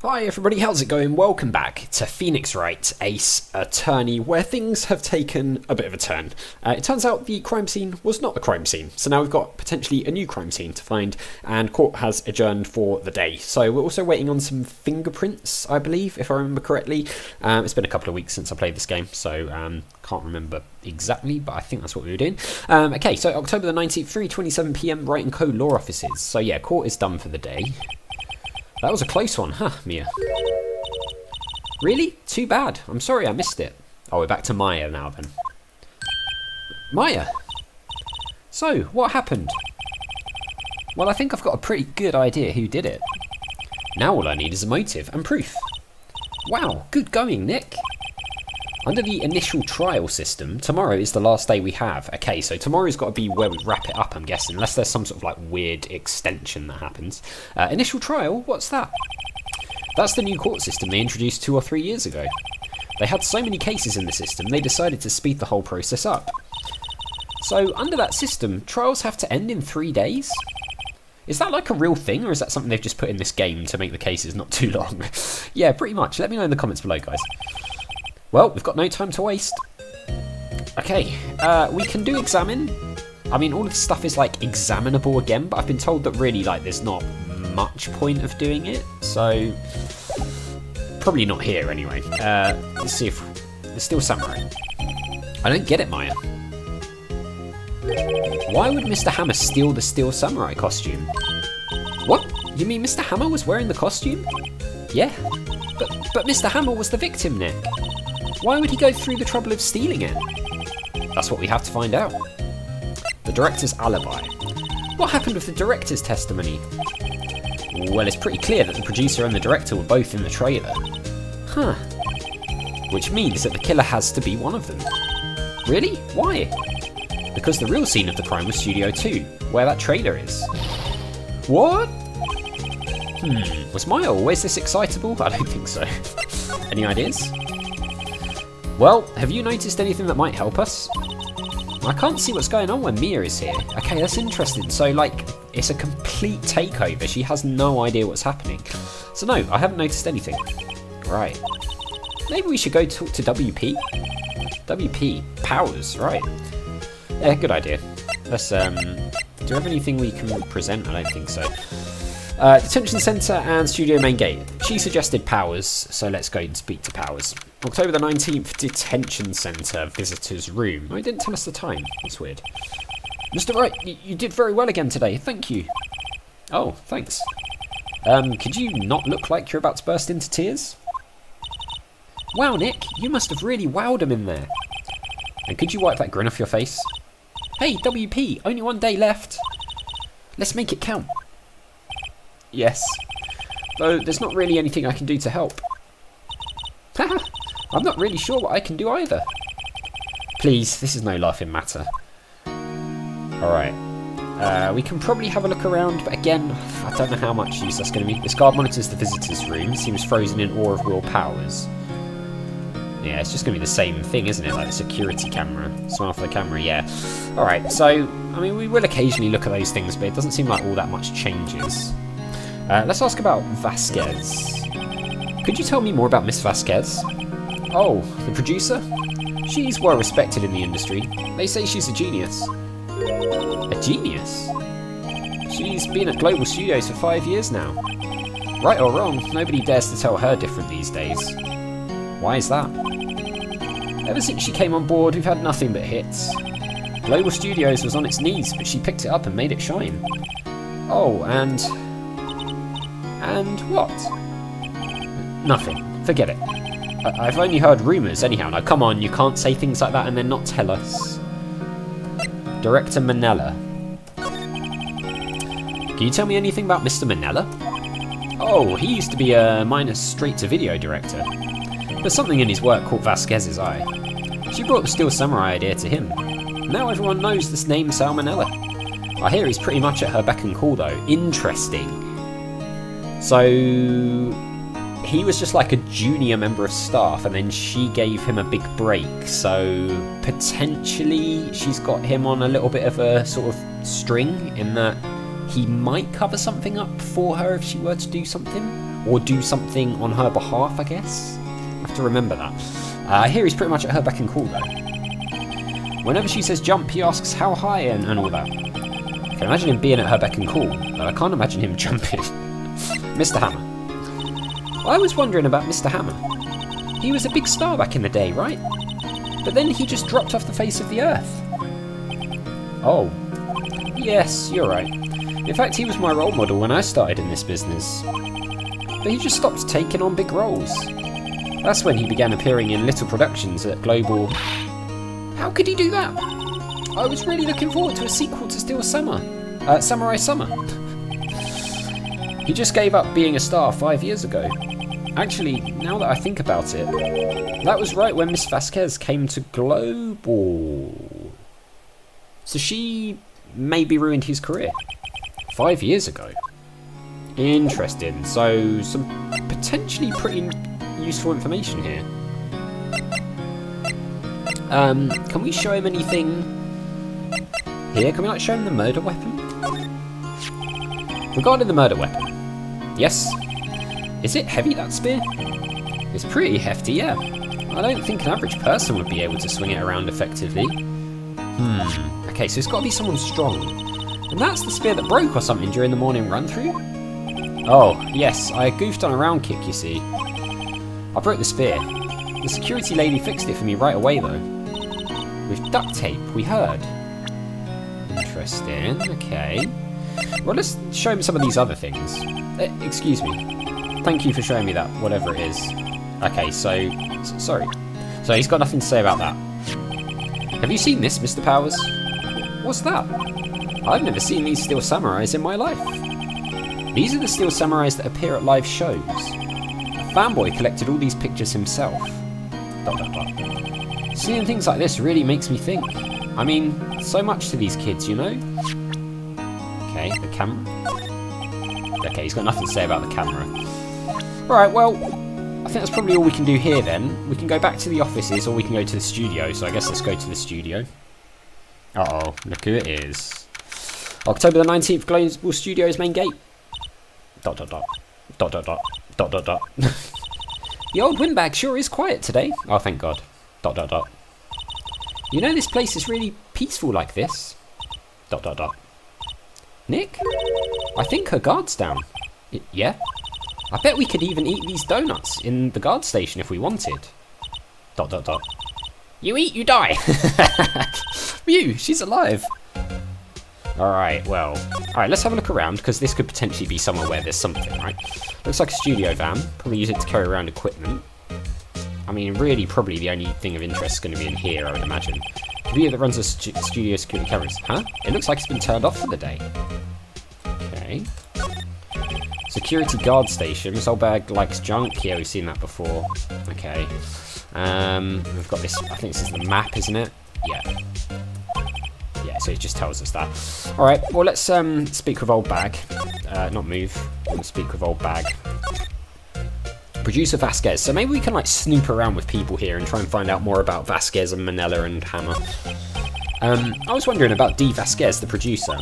Hi everybody, how's it going? Welcome back to Phoenix Wright, Ace Attorney, where things have taken a bit of a turn. It turns out the crime scene was not a crime scene, so now we've got potentially a new crime scene to find, and court has adjourned for the day. So we're also waiting on some fingerprints, I believe, if I remember correctly. It's been a couple of weeks since I played this game, so can't remember exactly, but I think that's what we were doing. Okay, so October the 19th, 3:27 PM, Wright & Co. Law Offices. So yeah, court is done for the day. That was a close one, huh, Mia? Really? Too bad. I'm sorry I missed it. Oh, we're back to Maya now then. Maya! So, what happened? Well, I think I've got a pretty good idea who did it. Now all I need is a motive and proof. Wow, good going, Nick. Under the initial trial system, tomorrow is the last day we have. Okay, so tomorrow's got to be where we wrap it up, I'm guessing, unless there's some sort of like weird extension that happens. Initial trial? What's that? That's the new court system they introduced 2 or 3 years ago. They had so many cases in the system, they decided to speed the whole process up. So, under that system, trials have to end in 3 days? Is that like a real thing, or is that something they've just put in this game to make the cases not too long? Yeah, pretty much. Let me know in the comments below, guys. Well, we've got no time to waste. Okay, we can do examine. I mean, all of this stuff is like examinable again, but I've been told that really like there's not much point of doing it, so probably not here anyway. Let's see if there's still samurai. I don't get it, Maya. Why would Mr. Hammer steal the Steel Samurai costume? What? You mean Mr. Hammer was wearing the costume? Yeah, but Mr. Hammer was the victim, Nick. Why would he go through the trouble of stealing it? That's what we have to find out. The director's alibi. What happened with the director's testimony? Well, it's pretty clear that the producer and the director were both in the trailer. Huh. Which means that the killer has to be one of them. Really? Why? Because the real scene of the crime was Studio 2, where that trailer is. What? Was Maya always this excitable? I don't think so. Any ideas? Well, have you noticed anything that might help us? I can't see what's going on when Mia is here. Okay, that's interesting. So, like, it's a complete takeover. She has no idea what's happening. So, no, I haven't noticed anything. Right. Maybe we should go talk to WP? WP. Powers, right. Yeah, good idea. Let's, do we have anything we can present? I don't think so. Detention Center and Studio Main Gate. She suggested Powers, so let's go and speak to Powers. October the 19th, Detention Center, Visitor's Room. Oh, he didn't tell us the time. That's weird. Mr. Wright, you did very well again today. Thank you. Oh, thanks. Could you not look like you're about to burst into tears? Wow, Nick, you must have really wowed him in there. And could you wipe that grin off your face? Hey, WP, only 1 day left. Let's make it count. Yes. Though there's not really anything I can do to help. Haha, I'm not really sure what I can do either. Please, this is no laughing matter. Alright. We can probably have a look around, but again, I don't know how much use that's going to be. This guard monitors the visitor's room, seems frozen in awe of Will Powers. Yeah, it's just going to be the same thing, isn't it? Like the security camera. Smile for the camera, yeah. Alright, so, I mean, we will occasionally look at those things, but it doesn't seem like all that much changes. Let's ask about Vasquez. Could you tell me more about Miss Vasquez? Oh, the producer? She's well respected in the industry. They say she's a genius. A genius? She's been at Global Studios for 5 years now. Right or wrong, nobody dares to tell her different these days. Why is that? Ever since she came on board, we've had nothing but hits. Global Studios was on its knees, but she picked it up and made it shine. Oh, and what? Nothing. Forget it. I've only heard rumours anyhow. Now come on, you can't say things like that and then not tell us. Director Manella. Can you tell me anything about Mr. Manella? Oh, he used to be a minor straight-to-video director. But something in his work caught Vasquez's eye. She brought the Steel Samurai idea to him. Now everyone knows this name Sal Manella. I hear he's pretty much at her beck and call though. Interesting. So he was just like a junior member of staff and then she gave him a big break. So potentially she's got him on a little bit of a sort of string in that he might cover something up for her if she were to do something. or do something on her behalf, I guess. I have to remember that. Here he's pretty much at her beck and call though. Whenever she says jump, he asks how high and all that. I can imagine him being at her beck and call, but I can't imagine him jumping. Mr. Hammer. I was wondering about Mr. Hammer. He was a big star back in the day, right? But then he just dropped off the face of the earth. Oh. Yes, you're right. In fact, he was my role model when I started in this business. But he just stopped taking on big roles. That's when he began appearing in little productions at Global... How could he do that? I was really looking forward to a sequel to Steel Summer. Samurai Summer. He just gave up being a star 5 years ago. Actually, now that I think about it, that was right when Miss Vasquez came to Global. So she maybe ruined his career 5 years ago. Interesting. So some potentially pretty useful information here. Can we show him anything here? Can we like show him the murder weapon? Regarding the murder weapon, yes. Is it heavy, that spear? It's pretty hefty, yeah. I don't think an average person would be able to swing it around effectively. Okay, so it's got to be someone strong. And that's the spear that broke or something during the morning run through? Oh, yes, I goofed on a round kick, you see. I broke the spear. The security lady fixed it for me right away, though. With duct tape, we heard. Interesting, okay. Well, let's show him some of these other things. Excuse me. Thank you for showing me that, whatever it is. Okay, sorry. So he's got nothing to say about that. Have you seen this, Mr. Powers? What's that? I've never seen these steel samurais in my life. These are the steel samurais that appear at live shows. A fanboy collected all these pictures himself. ... Seeing things like this really makes me think. I mean, so much to these kids, you know? Okay, the camera. Okay, he's got nothing to say about the camera. Alright, well, I think that's probably all we can do here then. We can go back to the offices or we can go to the studio, so I guess let's go to the studio. Uh-oh, look who it is. October the 19th, Global Studios main gate. ... The old windbag sure is quiet today. Oh, thank God. ... You know this place is really peaceful like this. ... Nick? I think her guard's down. Yeah? I bet we could even eat these donuts in the guard station if we wanted. ... You eat, you die. Mew, she's alive. Alright, well. Alright, let's have a look around, because this could potentially be somewhere where there's something, right? Looks like a studio van. Probably use it to carry around equipment. I mean, really, probably the only thing of interest is going to be in here, I would imagine. Computer that runs the studio security cameras. Huh? It looks like it's been turned off for the day. Okay. Security guard station. This old bag likes junk. Yeah, we've seen that before. Okay. We've got this. I think this is the map, isn't it? Yeah. Yeah, so it just tells us that. Alright, well, let's speak with old bag. Not move. We'll speak with old bag. Producer Vasquez. So maybe we can like snoop around with people here and try and find out more about Vasquez and Manila and Hammer. I was wondering about Dee Vasquez, the producer.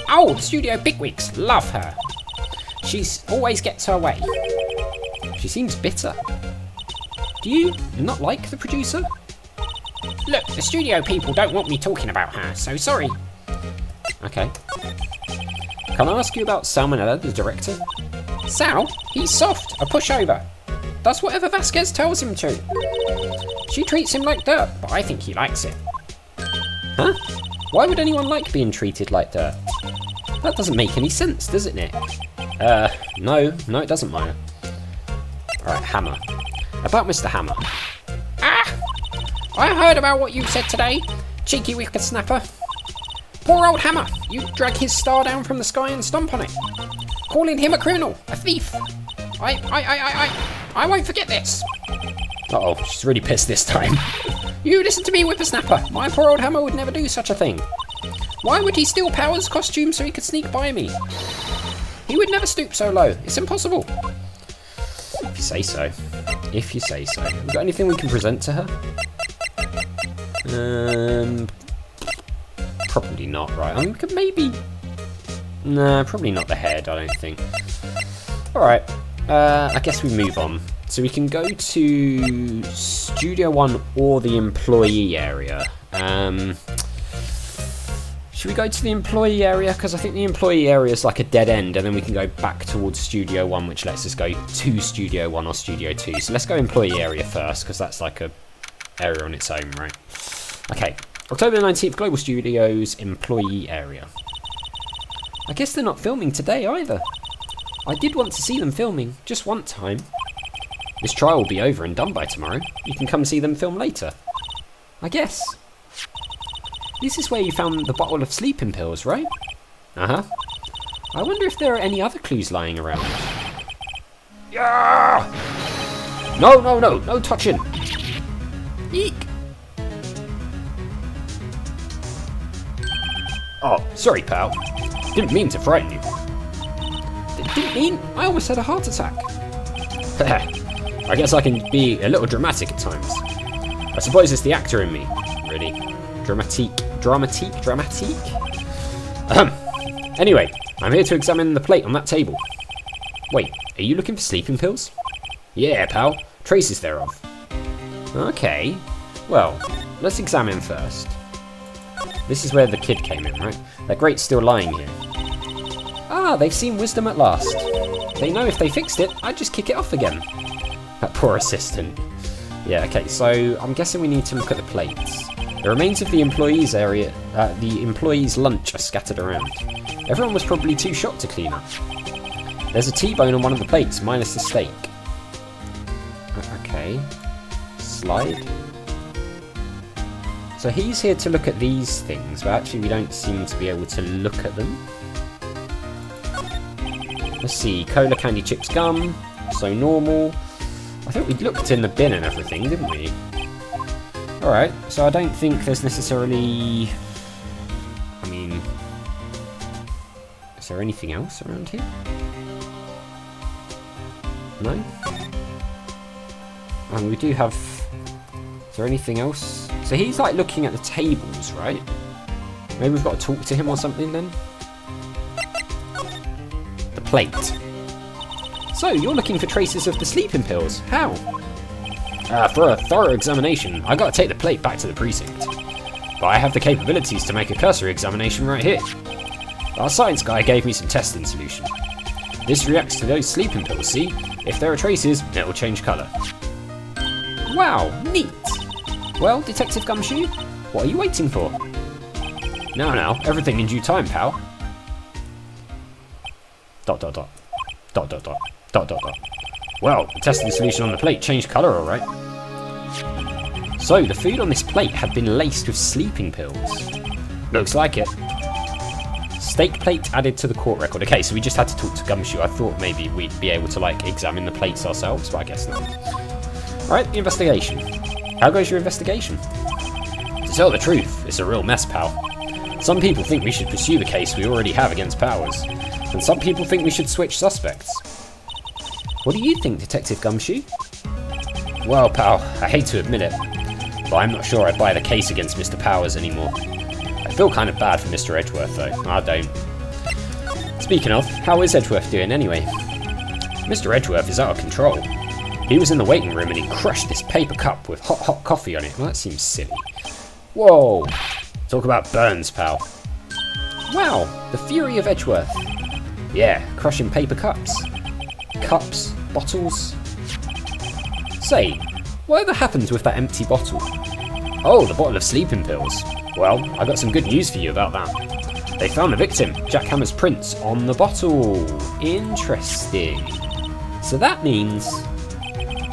Oh, the studio bigwigs. Love her. She's always gets her way. She seems bitter. Do you not like the producer? Look, the studio people don't want me talking about her, so sorry. Okay. Can I ask you about Salmonella, the director? Sal? He's soft, a pushover. Does whatever Vasquez tells him to. She treats him like dirt, but I think he likes it. Huh? Why would anyone like being treated like dirt? That doesn't make any sense, does it, Nick? No, it doesn't, Maya. Alright, Hammer. About Mr. Hammer. Ah! I heard about what you said today, cheeky whippersnapper. Poor old Hammer. You drag his star down from the sky and stomp on it. Calling him a criminal, a thief. I won't forget this. Uh-oh, she's really pissed this time. You listen to me, whippersnapper. My poor old Hammer would never do such a thing. Why would he steal Power's costume so he could sneak by me? He would never stoop so low. It's impossible. If you say so. If you say so. Have we got anything we can present to her? Probably not, right? I mean, we could maybe... Nah, probably not the head, I don't think. Alright. I guess we move on. So we can go to Studio 1 or the employee area. Should we go to the employee area? Because I think the employee area is like a dead end, and then we can go back towards Studio 1, which lets us go to Studio 1 or Studio 2. So let's go employee area first, because that's like a area on its own, right? Okay, October 19th, Global Studios employee area. I guess they're not filming today either. I did want to see them filming, just one time. This trial will be over and done by tomorrow. You can come see them film later. I guess. This is where you found the bottle of sleeping pills, right? Uh-huh. I wonder if there are any other clues lying around. Yeah! No, no, no, no touching. Eek. Oh, sorry, pal. Didn't mean to frighten you. Didn't mean? I almost had a heart attack. I guess I can be a little dramatic at times. I suppose it's the actor in me, really. Dramatique. Anyway, I'm here to examine the plate on that table. Wait, are you looking for sleeping pills? Yeah, pal. Traces thereof. Okay. Well, let's examine first. This is where the kid came in, right? That grate's still lying here. Ah, they've seen wisdom at last. They know if they fixed it, I'd just kick it off again. That poor assistant. Yeah, okay, so I'm guessing we need to look at the plates. The remains of the employees' lunch are scattered around. Everyone was probably too shocked to clean up. There's a T-bone on one of the plates, minus the steak. Okay. Slide. So he's here to look at these things, but actually we don't seem to be able to look at them. Let's see, cola, candy, chips, gum. So normal. I think we looked in the bin and everything, didn't we? Alright, so I don't think there's necessarily... I mean... Is there anything else around here? No? And we do have... Is there anything else? So he's like looking at the tables, right? Maybe we've got to talk to him or something then? The plate. So, you're looking for traces of the sleeping pills. How? For a thorough examination, I gotta take the plate back to the precinct. But I have the capabilities to make a cursory examination right here. Our science guy gave me some testing solution. This reacts to those sleeping pills, see? If there are traces, it'll change colour. Wow, neat! Well, Detective Gumshoe, what are you waiting for? Now, everything in due time, pal. ... Well, the testing solution on the plate changed colour, alright. So, the food on this plate had been laced with sleeping pills. Looks like it. Steak plate added to the court record. Okay, so we just had to talk to Gumshoe. I thought maybe we'd be able to, like, examine the plates ourselves, but I guess not. Alright, the investigation. How goes your investigation? To tell the truth, it's a real mess, pal. Some people think we should pursue the case we already have against Powers, and some people think we should switch suspects. What do you think, Detective Gumshoe? Well, pal, I hate to admit it, but I'm not sure I buy the case against Mr. Powers anymore. I feel kind of bad for Mr. Edgeworth, though. I don't. Speaking of, how is Edgeworth doing anyway? Mr. Edgeworth is out of control. He was in the waiting room and he crushed this paper cup with hot coffee on it. Well, that seems silly. Whoa! Talk about burns, pal. Wow, the fury of Edgeworth. Yeah, crushing paper cups. Cups, bottles. Say, whatever happened with that empty bottle? Oh, the bottle of sleeping pills. Well, I got some good news for you about that. They found the victim, Jack Hammer's prints, on the bottle. Interesting. So that means...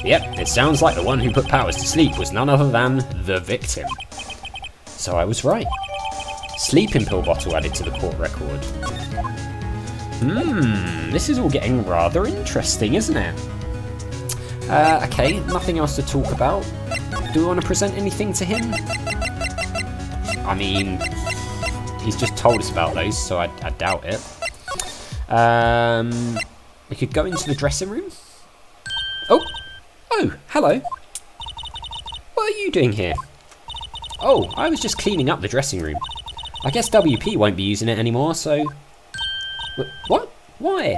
Yep, it sounds like the one who put Powers to sleep was none other than the victim. So I was right. Sleeping pill bottle added to the court record. This is all getting rather interesting, isn't it? Okay, nothing else to talk about. Do we want to present anything to him? I mean, he's just told us about those, so I doubt it. We could go into the dressing room. Oh, hello. What are you doing here? Oh, I was just cleaning up the dressing room. I guess WP won't be using it anymore, so... What? Why?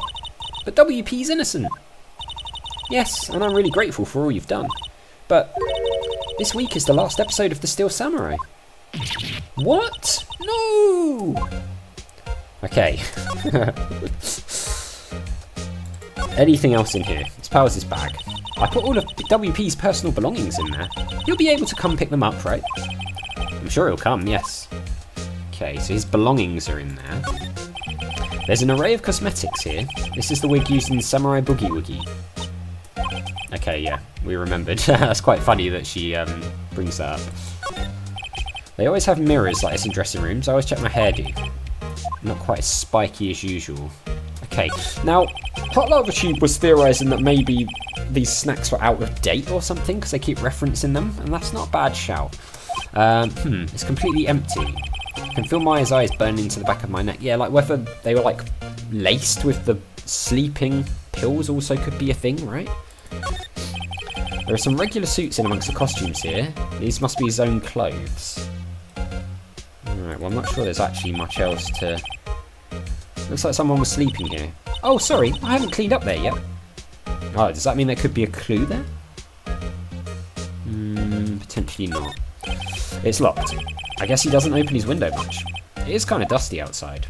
But WP's innocent. Yes, and I'm really grateful for all you've done. But this week is the last episode of The Steel Samurai. What? No! Okay. Anything else in here? It's Powers' bag. I put all of WP's personal belongings in there. He'll be able to come pick them up, right? I'm sure he'll come, yes. Okay, so his belongings are in there. There's an array of cosmetics here. This is the wig used in Samurai Boogie Woogie. Okay, yeah, we remembered. That's quite funny that she brings that up. They always have mirrors like this in dressing rooms. I always check my hairdo. Not quite as spiky as usual. Okay, now, Hot Lava Tube was theorising that maybe these snacks were out of date or something because they keep referencing them, and that's not a bad shout. It's completely empty. I can feel Maya's eyes burning into the back of my neck. Yeah, like whether they were like laced with the sleeping pills also could be a thing, right? There are some regular suits in amongst the costumes here. These must be his own clothes. Alright, well I'm not sure there's actually much else to... Looks like someone was sleeping here. Oh, sorry, I haven't cleaned up there yet. Oh, does that mean there could be a clue there? Potentially not. It's locked. I guess he doesn't open his window much. It is kind of dusty outside.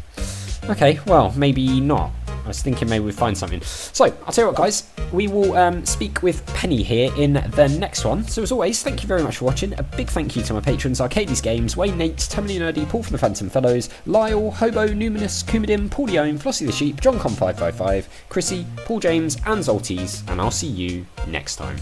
Okay, well, maybe not. I was thinking maybe we'd find something. So, I'll tell you what, guys. We will speak with Penny here in the next one. So, as always, thank you very much for watching. A big thank you to my patrons, Arcades Games, Wayne Nate, Terminally Nerdy, Paul from the Phantom Fellows, Lyle, Hobo, Numinous, Kumadim, Paulione, Flossie the Sheep, JohnCom555, Chrissy, Paul James, and Zolties. And I'll see you next time.